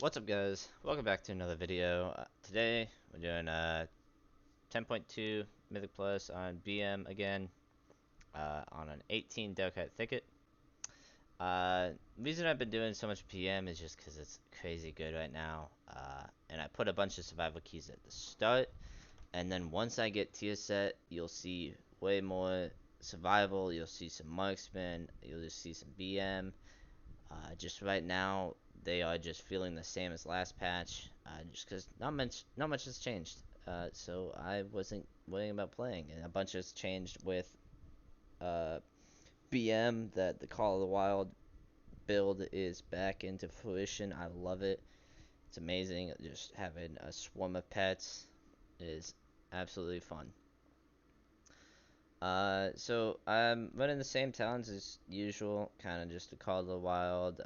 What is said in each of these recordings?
What's up, guys? Welcome back to another video. Today we're doing 10.2 Mythic Plus on BM again, on an 18 Darkheart Thicket. Reason I've been doing so much PM is just because it's crazy good right now, and I put a bunch of survival keys at the start, and then once I get tier set, you'll see way more survival, you'll see some marksman, you'll just see some BM. Just right now, they are just feeling the same as last patch, just because not much has changed. So I wasn't worrying about playing, and a bunch has changed with uh, BM. That the Call of the Wild build is back into fruition. I love it. It's amazing. Just having a swarm of pets is absolutely fun. So I'm running the same towns as usual, kind of just the Call of the Wild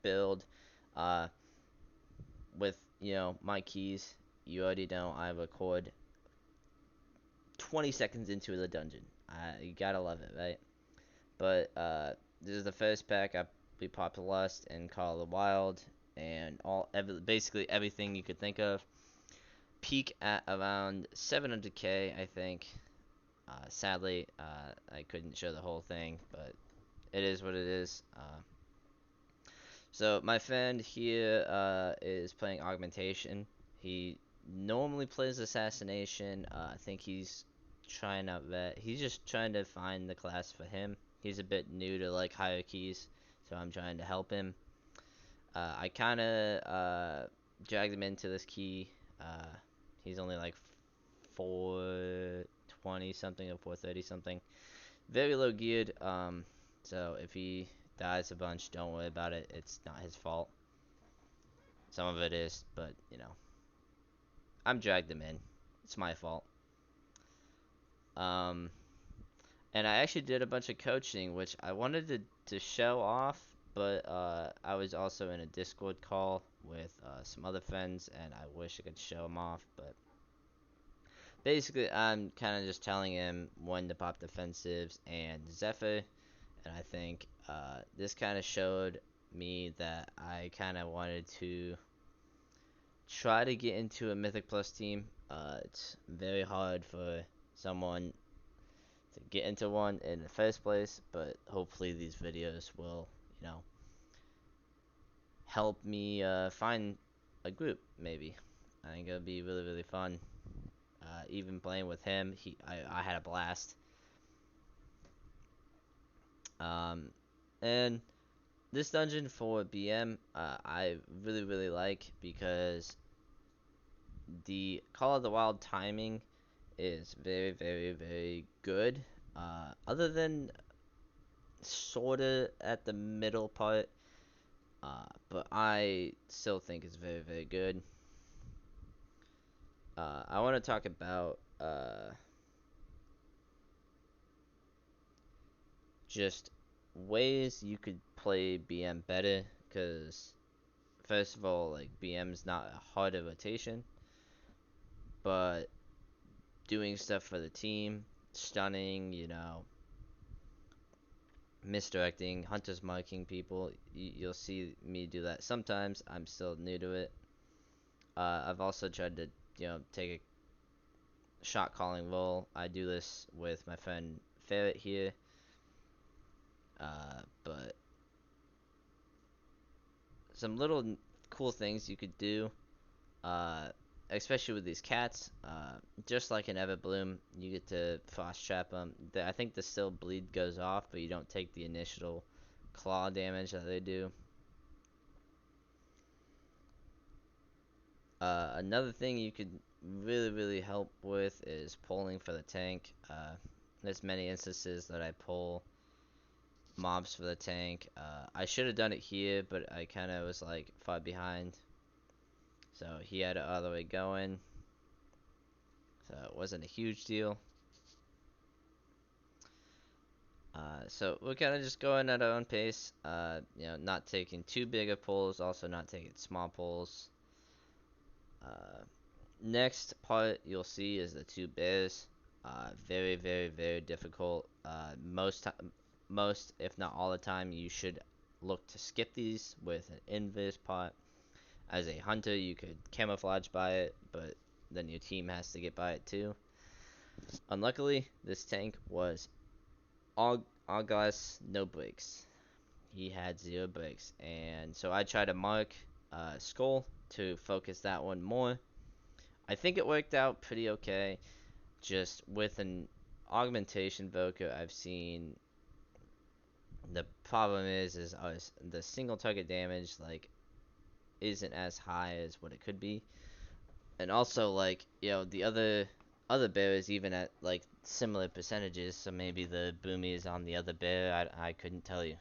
build. Uh, with my keys, you already know I record 20 seconds into the dungeon. You gotta love it, right? But this is the first pack. We popped Lust and Call of the Wild and basically everything you could think of. Peak at around 700k, I think. Sadly, I couldn't show the whole thing, but it is what it is. So my friend here is playing Augmentation. He normally plays Assassination. I think he's trying out that. He's just trying to find the class for him. He's a bit new to like hierarchies, so I'm trying to help him. I kind of dragged him into this key. He's only like 420 something or 430 something. Very low geared. So if he dies a bunch, don't worry about it. It's not his fault. Some of it is, but I'm dragged him in. It's my fault. Um, and I actually did a bunch of coaching, which I wanted to show off, but I was also in a Discord call with some other friends, and I wish I could show them off, but basically I'm kind of just telling him when to pop defensives and Zephyr, and I think this kind of showed me that I kind of wanted to try to get into a Mythic Plus team. It's very hard for someone to get into one in the first place, but hopefully these videos will, help me find a group. Maybe I think it'll be really really fun. Even playing with him, I had a blast. Um, and this dungeon for BM, I really really like because the Call of the Wild timing is very, very, very good. Other than sorta at the middle part, but I still think it's very, very good. I want to talk about just ways you could play BM better, because first of all, like BM is not a hard rotation, but doing stuff for the team, stunning, misdirecting, hunters marking people. You'll see me do that sometimes. I'm still new to it. I've also tried to, take a shot calling role. I do this with my friend Ferret here. But some little cool things you could do, uh, especially with these cats. Just like in Everbloom, you get to frost trap them. I think the still bleed goes off, but you don't take the initial claw damage that they do. Another thing you could really, really help with is pulling for the tank. There's many instances that I pull mobs for the tank. I should have done it here, but I kind of was like far behind. So he had it all the way going. So it wasn't a huge deal. So we're kind of just going at our own pace. Not taking too big of pulls, also not taking small pulls. Next part you'll see is the two bears. Very, very, very difficult. Most, if not all the time, you should look to skip these with an invis pot. As a hunter, you could camouflage by it, but then your team has to get by it too. Unluckily, this tank was all glass, no brakes. He had 0 brakes, and so I tried to mark Skull to focus that one more. I think it worked out pretty okay. Just with an augmentation Voker, I've seen the problem is the single target damage like isn't as high as what it could be, and also like the other bear is even at like similar percentages. So maybe the boomy is on the other bear. I couldn't tell you.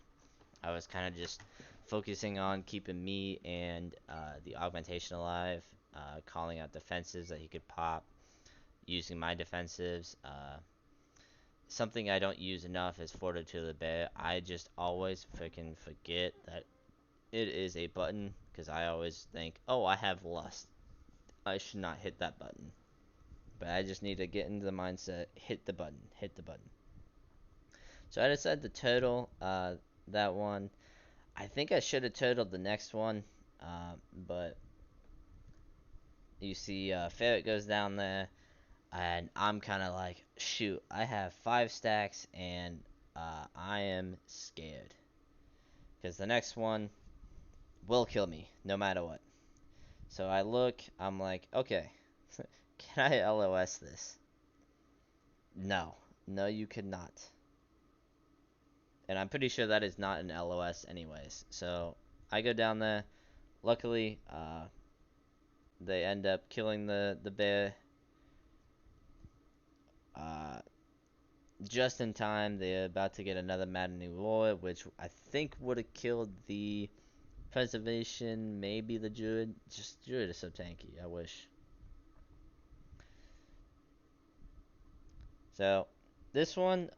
I was kind of just focusing on keeping me and the augmentation alive, calling out defensives that he could pop, using my defensives. Something I don't use enough is Fortitude to the Bear. I just always freaking forget that it is a button because I always think, oh, I have lust. I should not hit that button. But I just need to get into the mindset, hit the button, hit the button. So I decided to turtle that one. I think I should have turtled the next one, but you see Ferret goes down there, and I'm kind of like, shoot, I have 5 stacks, and I am scared. Because the next one will kill me, no matter what. So I look, I'm like, okay, can I LOS this? No. No, you cannot. And I'm pretty sure that is not an LOS anyways. So I go down there. Luckily, they end up killing the bear. Uh, just in time, they're about to get another maddening roar, which I think would have killed the preservation, maybe the druid. Just druid is so tanky. I wish. So this one,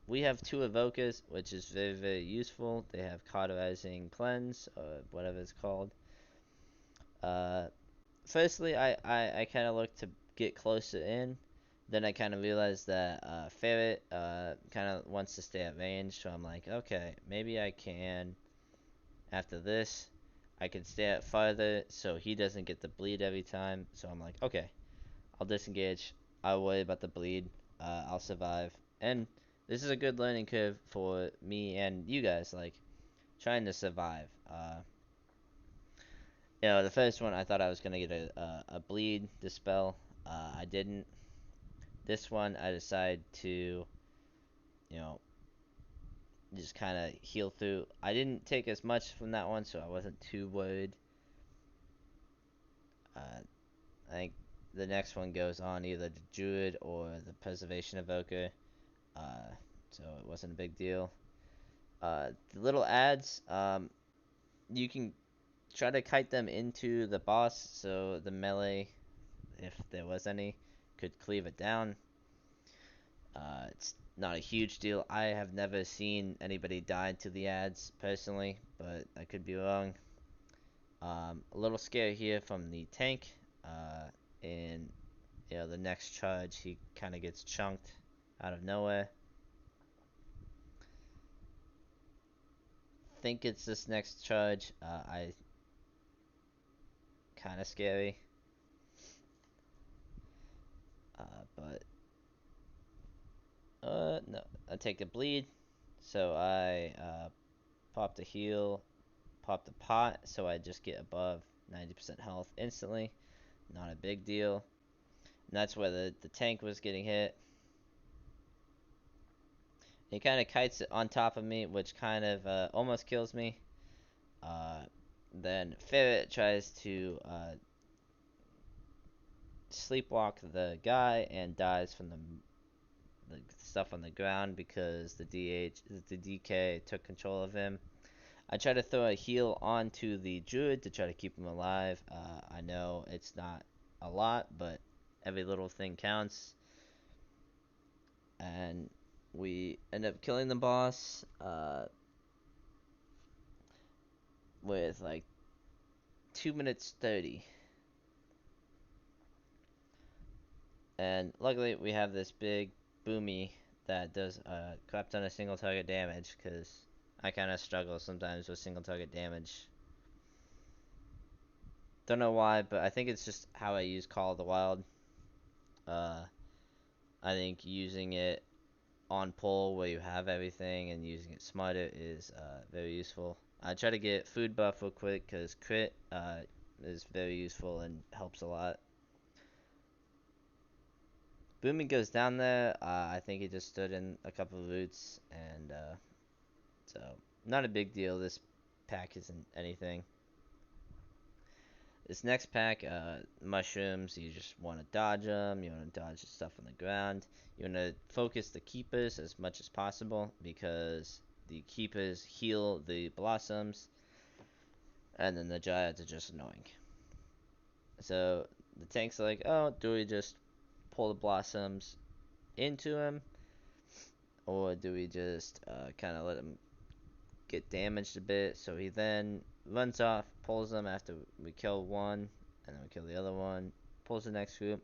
we have 2 evokers, which is very, very useful. They have cauterizing cleanse, or whatever it's called. Uh, Firstly, I kind of looked to get closer in. Then I kind of realized that Ferret kind of wants to stay at range, so I'm like, okay, maybe I can, after this, I can stay at farther so he doesn't get the bleed every time. So I'm like, okay, I'll disengage. I'll worry about the bleed. I'll survive. And this is a good learning curve for me and you guys, like, trying to survive. The first one I thought I was going to get a bleed dispel. I didn't. This one I decided to, you know, just kind of heal through. I didn't take as much from that one, so I wasn't too worried. I think the next one goes on either the Druid or the Preservation Evoker, so it wasn't a big deal. The little ads, you can try to kite them into the boss, so the melee, if there was any, could cleave it down. It's not a huge deal. I have never seen anybody die to the ads personally, but I could be wrong. A little scare here from the tank. In the next charge, he kind of gets chunked out of nowhere. Think it's this next charge. I kind of scary. But no, I take the bleed. So I pop the heal, pop the pot, so I just get above 90% health instantly. Not a big deal. And that's where the tank was getting hit. He kind of kites it on top of me, which kind of almost kills me. Uh, then Ferret tries to sleepwalk the guy and dies from the stuff on the ground because the DK took control of him. I try to throw a heal onto the druid to try to keep him alive. I know it's not a lot, but every little thing counts. And we end up killing the boss with like 2 minutes 30. And luckily we have this big boomy that does crap ton of single target damage because I kind of struggle sometimes with single target damage. Don't know why, but I think it's just how I use Call of the Wild. Uh, I think using it on pull where you have everything and using it smarter is very useful. I try to get food buff real quick because crit is very useful and helps a lot. Booming goes down there. I think he just stood in a couple of roots, and so not a big deal. This pack isn't anything. This next pack, mushrooms, you just want to dodge them. You want to dodge the stuff on the ground. You want to focus the keepers as much as possible because the keepers heal the blossoms, and then the dryads are just annoying. So the tank's like, oh, do we just pull the blossoms into him, or do we just kind of let him get damaged a bit? So he then runs off, pulls them after we kill one, and then we kill the other one, pulls the next group.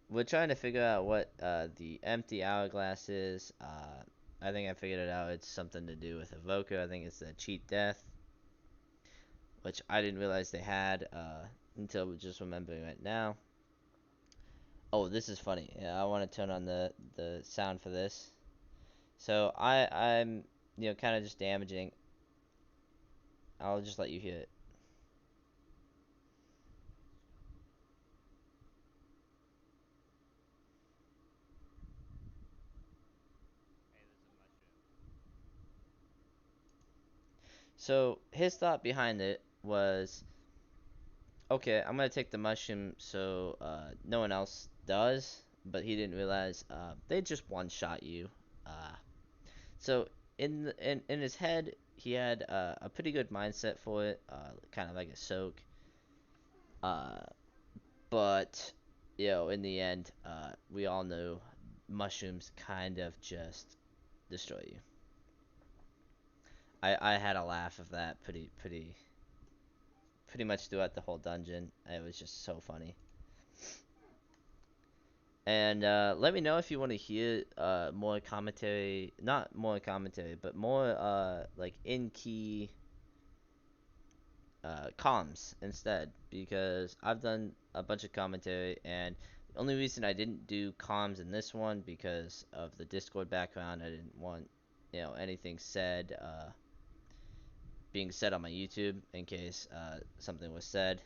We're trying to figure out what the empty hourglass is. I think I figured it out. It's something to do with Evoker. I think it's the cheat death, which I didn't realize they had until just remembering right now. Oh, this is funny. Yeah, I want to turn on the sound for this. So I'm kind of just damaging. I'll just let you hear it. So his thought behind it was, okay, I'm gonna take the mushroom so no one else does, but he didn't realize they just one shot you. Uh, so in his head, he had a pretty good mindset for it, kind of like a soak. Uh, but in the end, we all know mushrooms kind of just destroy you. I had a laugh of that pretty much throughout the whole dungeon. It was just so funny. And let me know if you want to hear more commentary, not more commentary, but more like in key comms instead, because I've done a bunch of commentary, and the only reason I didn't do comms in this one because of the Discord background. I didn't want anything said being said on my YouTube in case something was said.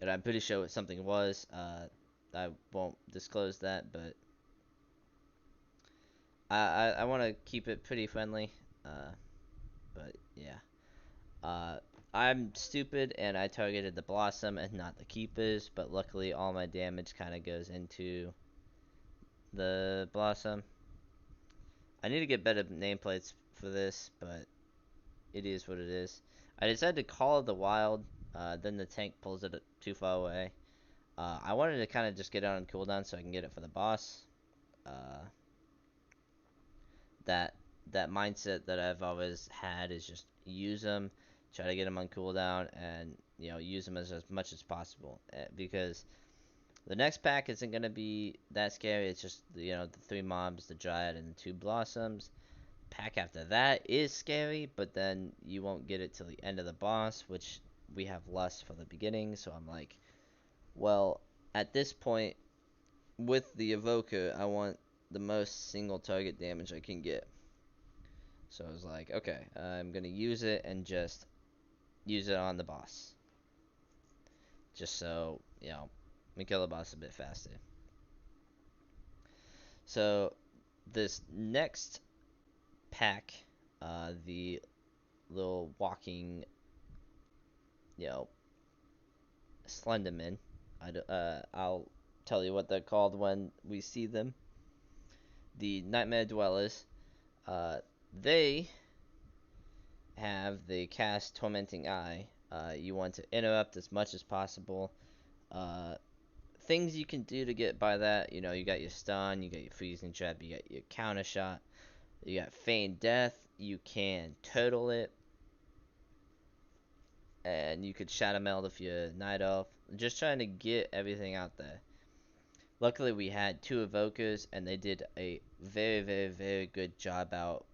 And I'm pretty sure what something was. I won't disclose that, but I want to keep it pretty friendly. Uh, but yeah. Uh, I'm stupid and I targeted the Blossom and not the Keepers, but luckily all my damage kind of goes into the Blossom. I need to get better nameplates for this, but it is what it is. I decided to Call of the Wild, then the tank pulls it too far away. I wanted to kind of just get it on cooldown so I can get it for the boss. Uh, that that mindset that I've always had is just use them, try to get them on cooldown, and use them as much as possible. Because the next pack isn't gonna be that scary. It's just the three mobs, the Dryad, and the two blossoms. Pack after that is scary, but then you won't get it till the end of the boss, which we have less for the beginning. So I'm like, well, at this point with the Evoker, I want the most single target damage I can get. So I was like, okay, I'm gonna use it and just use it on the boss, just so we kill the boss a bit faster. So this next pack, the little walking, you know, Slenderman. I'll tell you what they're called when we see them. The Nightmare Dwellers. Uh, they have the cast Tormenting Eye. You want to interrupt as much as possible. Uh, Things you can do to get by that, you got your stun, you got your freezing trap, you got your counter shot, you got feign death, you can turtle it, and you could shadow meld if you're night elf. Just trying to get everything out there. Luckily, we had two evokers, and they did a very, very, very good job out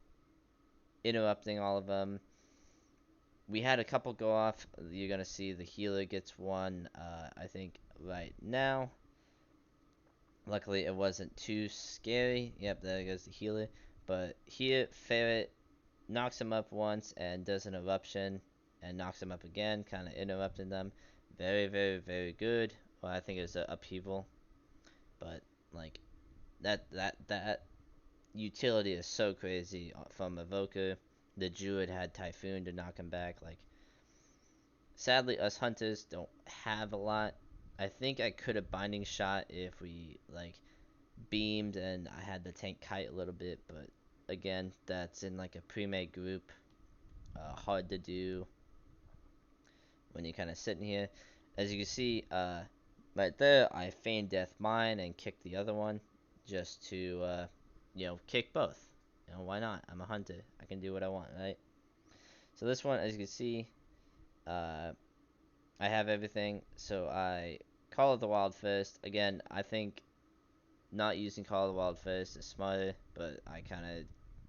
interrupting all of them. We had a couple go off. You're gonna see the healer gets one, I think, right now. Luckily, it wasn't too scary. Yep, there goes the healer. But here, Ferret knocks him up once and does an eruption and knocks him up again, kind of interrupting them. Very, very, very good. Well, I think it was an upheaval, but like that utility is so crazy from Evoker. The Druid had Typhoon to knock him back. Like, sadly, us hunters don't have a lot. I think I could have binding shot if we like beamed and I had the tank kite a little bit, but again, that's in like a pre-made group. Hard to do when you're kind of sitting here. As you can see, right there, I feigned death mine and kicked the other one just to, kick both. Why not? I'm a hunter. I can do what I want, right? So this one, as you can see, uh, I have everything. So I Call of the Wild first. Again, I think not using Call of the Wild first is smarter, but I kind of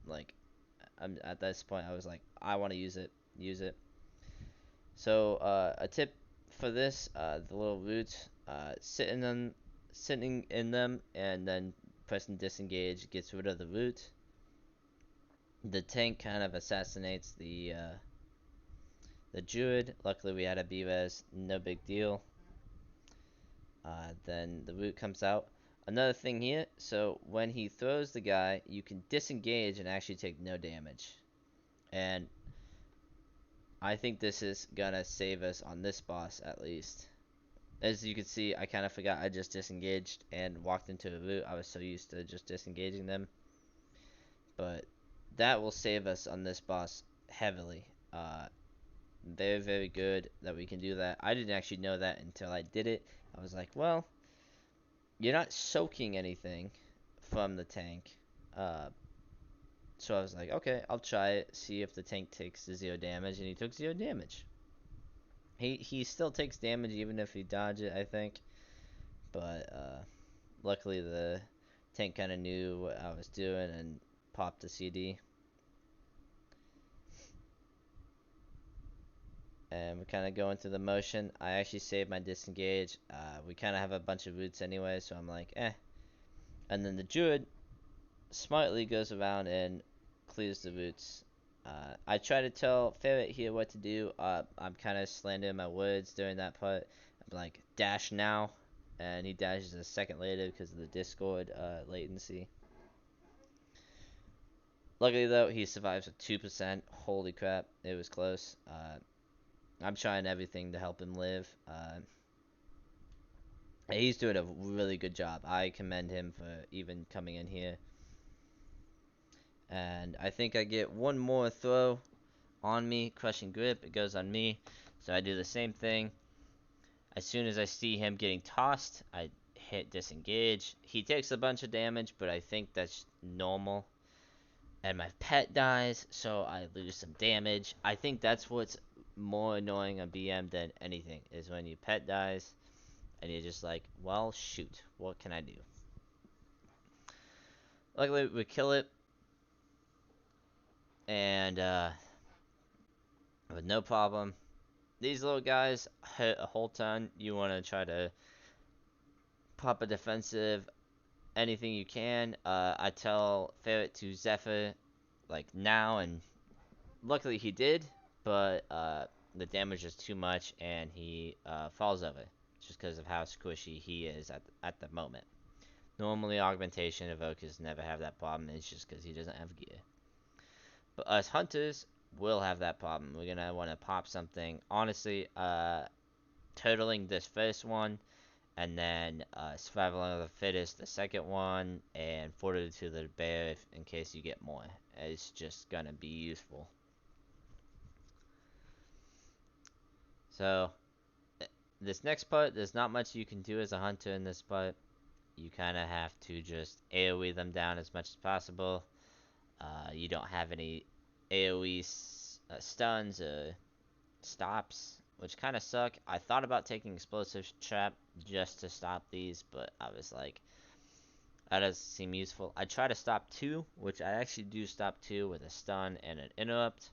like. I'm at this point. I was like, I want to use it. Use it. So a tip for this, the little roots, sitting in them, and then pressing disengage gets rid of the root. The tank kind of assassinates the druid. Luckily, we had a B-res, no big deal. Then the root comes out. Another thing here, so when he throws the guy, you can disengage and actually take no damage. And I think this is gonna save us on this boss at least. As you can see, I kind of forgot I just disengaged and walked into a root. I was so used to just disengaging them. But that will save us on this boss heavily. Very, very good that we can do that. I didn't actually know that until I did it. I was like, well, you're not soaking anything from the tank. Uh, so I was like, okay, I'll try it, see if the tank takes 0 damage, and he took 0 damage. He still takes damage even if he dodge it, I think. But luckily the tank kind of knew what I was doing and popped the CD. And we're kind of going through the motion. I actually saved my disengage. We kind of have a bunch of roots anyway, so I'm like, eh. And then the druid smartly goes around and clears the roots. I try to tell Ferret here what to do. I'm kind of slandering my words during that part. I'm like, dash now. And he dashes a second later because of the Discord latency. Luckily, though, he survives with 2%. Holy crap, it was close. I'm trying everything to help him live. He's doing a really good job. I commend him for even coming in here. And I think I get one more throw on me. Crushing grip, it goes on me. So I do the same thing. As soon as I see him getting tossed, I hit disengage. He takes a bunch of damage, but I think that's normal. And my pet dies, so I lose some damage. I think that's what's more annoying on BM than anything, is when your pet dies, and you're just like, well, shoot, what can I do? Luckily, we kill it, and with no problem. These little guys hit a whole ton. You want to try to pop a defensive, anything you can. I tell Ferret to Zephyr, like, now, and luckily he did, but the damage is too much, and he falls over, just because of how squishy he is at the moment. Normally, augmentation evokers never have that problem. It's just because he doesn't have gear. But us hunters will have that problem. We're gonna want to pop something. Honestly, totaling this first one, and then survival of the fittest, the second one, and fortitude to the bear in case you get more. It's just gonna be useful. So this next part, there's not much you can do as a hunter in this part. You kind of have to just AoE them down as much as possible. You don't have any AoE stuns or stops, which kind of suck. I thought about taking explosive trap just to stop these, but I was like, That does seem useful. I try to stop 2, which I actually do stop 2 with a stun and an interrupt.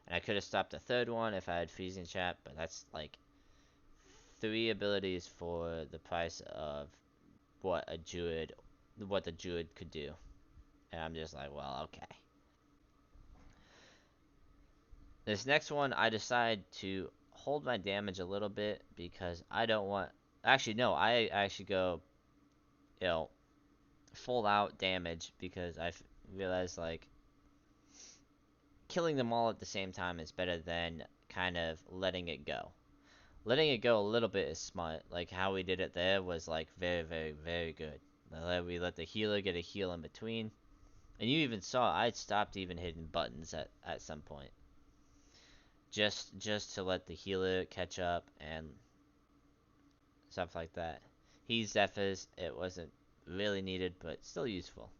And I could have stopped a third one if I had freezing chat, but that's like 3 abilities for the price of what the druid could do. And I'm just like, well, okay. This next one, I decide to hold my damage a little bit because I don't want. Actually, no, I actually go, you know, full out damage because I realized like killing them all at the same time is better than kind of letting it go. Letting it go a little bit is smart. Like how we did it there was like very, very, very good. We let the healer get a heal in between. And you even saw I stopped even hitting buttons at some point. Just to let the healer catch up and stuff like that. He's Zephyrs, it wasn't really needed, but still useful.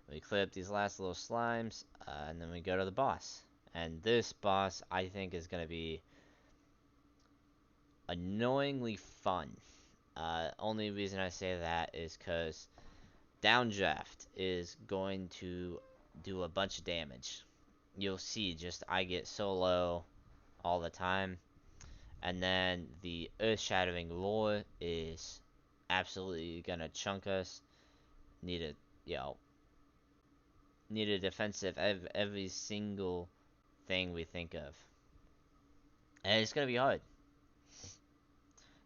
We clear up these last little slimes, and then we go to the boss. And this boss, I think, is going to be annoyingly fun. Only reason I say that is because Downdraft is going to do a bunch of damage. You'll see, just I get so low all the time. And then the Earth-Shattering Roar is absolutely gonna chunk us. Need a, you know, need a defensive every single thing we think of. And it's gonna be hard.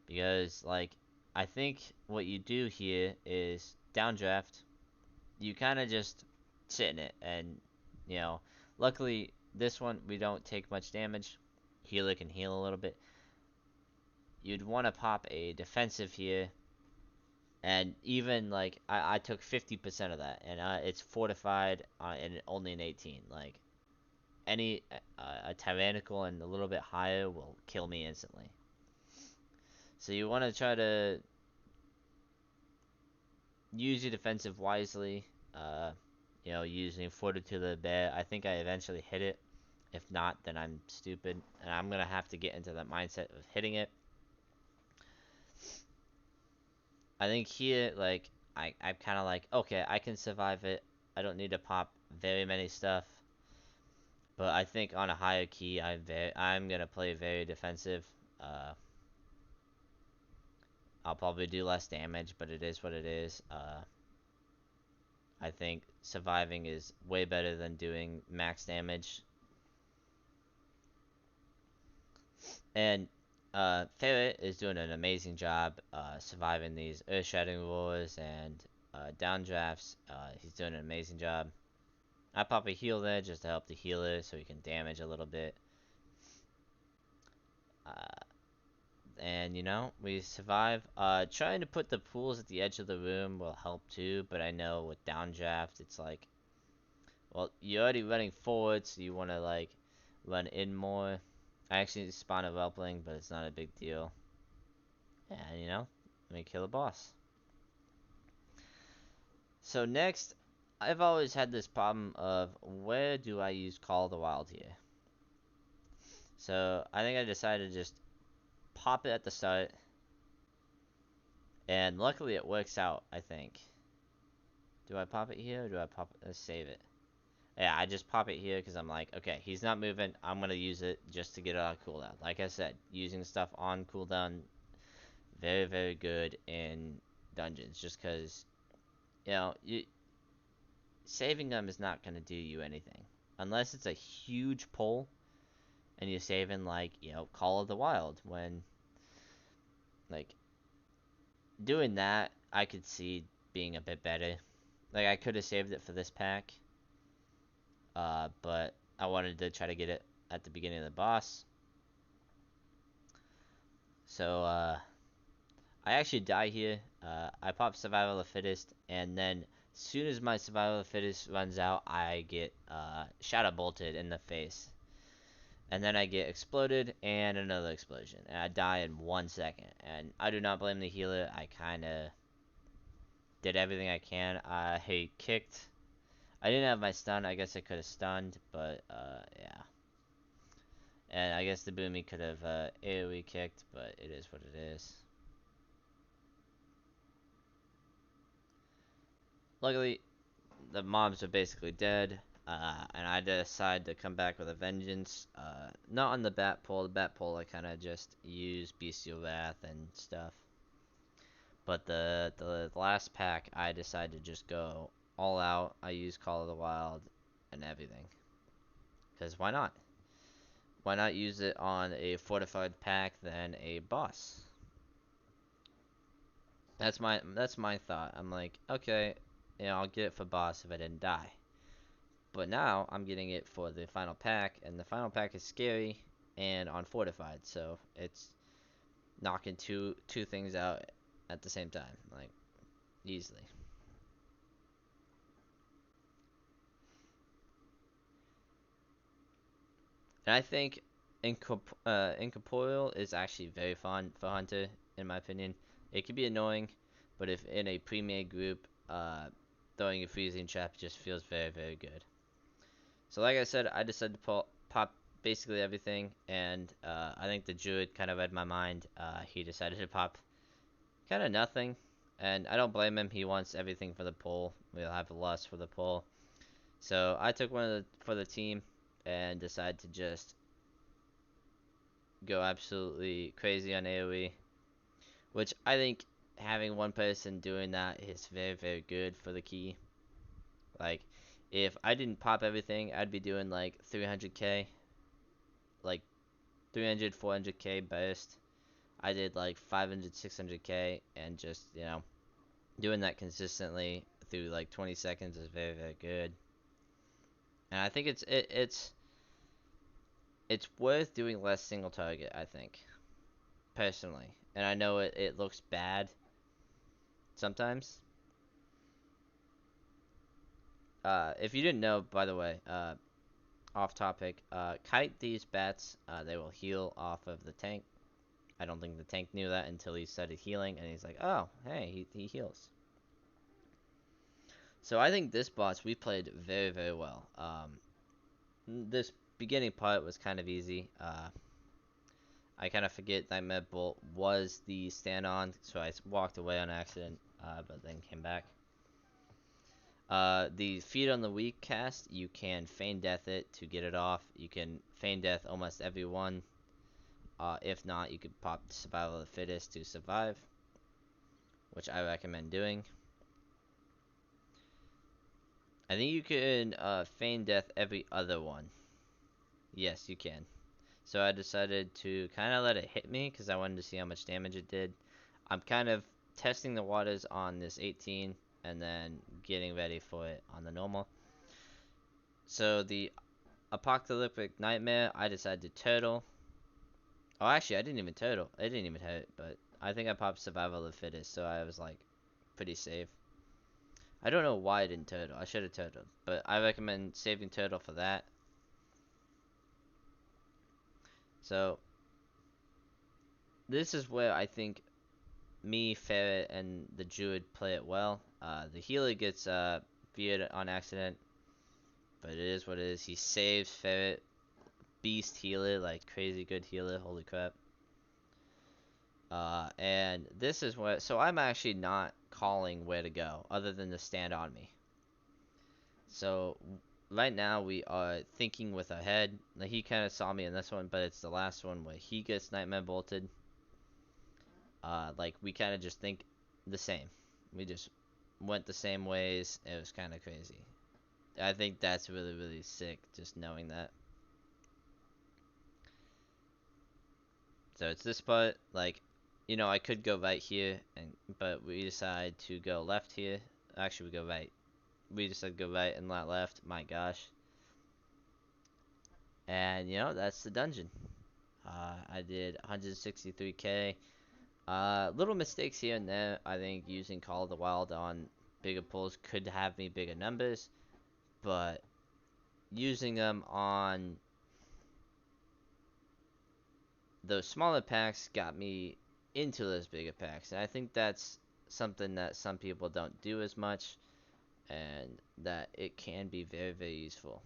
Because, like, I think what you do here is downdraft. You kind of just sit in it. And, you know, luckily, this one, we don't take much damage. Healer can heal a little bit. You'd want to pop a defensive here. And even, like, I took 50% of that. And it's fortified and only an 18. Like, any a tyrannical and a little bit higher will kill me instantly. So you want to try to use your defensive wisely. You know, using Fortitude of the Bear. I think I eventually hit it. If not, then I'm stupid. And I'm going to have to get into that mindset of hitting it. I think here, like, I'm kind of like, okay, I can survive it. I don't need to pop very many stuff. But I think on a higher key, I'm going to play very defensive. I'll probably do less damage, but it is what it is. I think surviving is way better than doing max damage. And Ferret is doing an amazing job surviving these earth-shattering wars and downdrafts. He's doing an amazing job. I pop a heal there just to help the healer so he can damage a little bit. Uh, and, you know, we survive. Trying to put the pools at the edge of the room will help too, but I know with downdraft, it's like, well, you're already running forward, so you want to, like, run in more. I actually spawn a Whelpling, but it's not a big deal. And, you know, let me kill a boss. So next, I've always had this problem of where do I use Call of the Wild here? So I think I decided to just pop it at the start. And luckily it works out, I think. Do I pop it here or do I pop it? Let's save it. Yeah, I just pop it here because I'm like, okay, he's not moving. I'm going to use it just to get it on cooldown. Like I said, using stuff on cooldown, very, very good in dungeons. Just because, you know, saving them is not going to do you anything. Unless it's a huge pull and you're saving, like, you know, Call of the Wild. When, like, doing that, I could see being a bit better. Like, I could have saved it for this pack. But I wanted to try to get it at the beginning of the boss. So, I actually die here. I pop Survival of the Fittest, and then as soon as my Survival of the Fittest runs out, I get Shadow Bolted in the face. And then I get exploded and another explosion. And I die in 1 second. And I do not blame the healer. I kind of did everything I can. I kicked. I didn't have my stun. I guess I could have stunned, but yeah. And I guess the Boomy could have AoE kicked, but it is what it is. luckily, the mobs are basically dead. And I decided to come back with a vengeance. Not on the bat pole. The bat pole I kind of just use bestial wrath and stuff. But the last pack I decided to just go all out. I used Call of the Wild and everything. Cause why not? Why not use it on a fortified pack than a boss? That's my thought. I'm like, okay, I'll get it for boss if I didn't die. But now I'm getting it for the final pack, and the final pack is scary and on fortified, so it's knocking two things out at the same time, like easily. And I think incorporeal is actually very fun for hunter, in my opinion. It can be annoying, but if in a pre-made group, throwing a freezing trap just feels very, very good. So like I said, I decided to pop basically everything, and I think the druid kind of read my mind. He decided to pop kind of nothing, and I don't blame him. He wants everything for the pull. We'll have a lust for the pull. So I took one of for the team and decided to just go absolutely crazy on AoE, which I think having one person doing that is very, very good for the key. Like, if I didn't pop everything, I'd be doing like 300k, like 300, 400k burst. I did like 500, 600k, and just, doing that consistently through like 20 seconds is very, very good. And I think it's worth doing less single target, I think, personally. And I know it looks bad sometimes. If you didn't know, by the way, off topic, kite these bats, they will heal off of the tank. I don't think the tank knew that until he started healing, and he's like, oh, hey, he heals. So I think this boss we played very, very well. This beginning part was kind of easy. I kind of forget that Med Bolt was the stand on, so I walked away on accident, but then came back. The Feed on the Weak cast, you can feign death it to get it off. You can feign death almost everyone. If not, you could pop Survival of the Fittest to survive, which I recommend doing. I think you can feign death every other one. Yes, you can. So I decided to kind of let it hit me because I wanted to see how much damage it did. I'm kind of testing the waters on this 18 and then getting ready for it on the normal. So the Apocalyptic Nightmare, I decided to turtle. Oh, actually, I didn't even turtle. It didn't even hit, but I think I popped Survival of the Fittest, so I was like pretty safe. I don't know why I didn't turtle. I should have turtled, but I recommend saving turtle for that. So this is where I think me, Ferret, and the Druid play it well. The healer gets feared on accident, but it is what it is. He saves Ferret. Beast healer, like crazy good healer, holy crap. And this is what, so I'm actually not calling where to go, other than to stand on me. So, right now we are thinking with our head. Like, he kind of saw me in this one, but it's the last one where he gets Nightmare Bolted. Like, we kind of just think the same. We just went the same ways. It was kind of crazy. I think that's really, really sick, just knowing that. So it's this part, like, I could go right here, but we decide to go left here. Actually, we go right. We decided to go right and not left. My gosh. And, that's the dungeon. I did 163k. Little mistakes here and there. I think using Call of the Wild on bigger pulls could have me bigger numbers, but using them on those smaller packs got me into those bigger packs, and I think that's something that some people don't do as much, and that it can be very, very useful.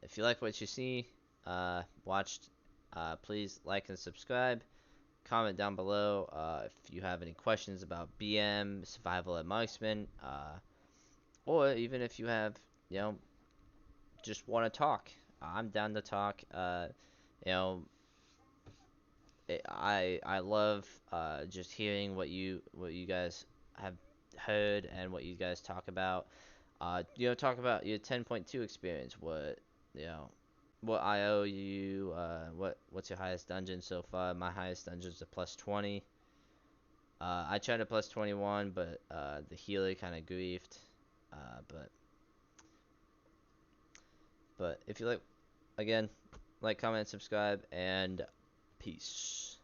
If you like what you see, watched, please like and subscribe. comment down below if you have any questions about BM, survival at marksman, or even if you have, you know, just want to talk. I'm down to talk. You know, I love just hearing what you guys have heard and what you guys talk about. You know, talk about your 10.2 experience. What, you know, what IO you what's your highest dungeon so far? My highest dungeon is a plus 20. I tried a plus 21, but the healer kind of griefed. But if you like, again, like, comment, subscribe, and peace.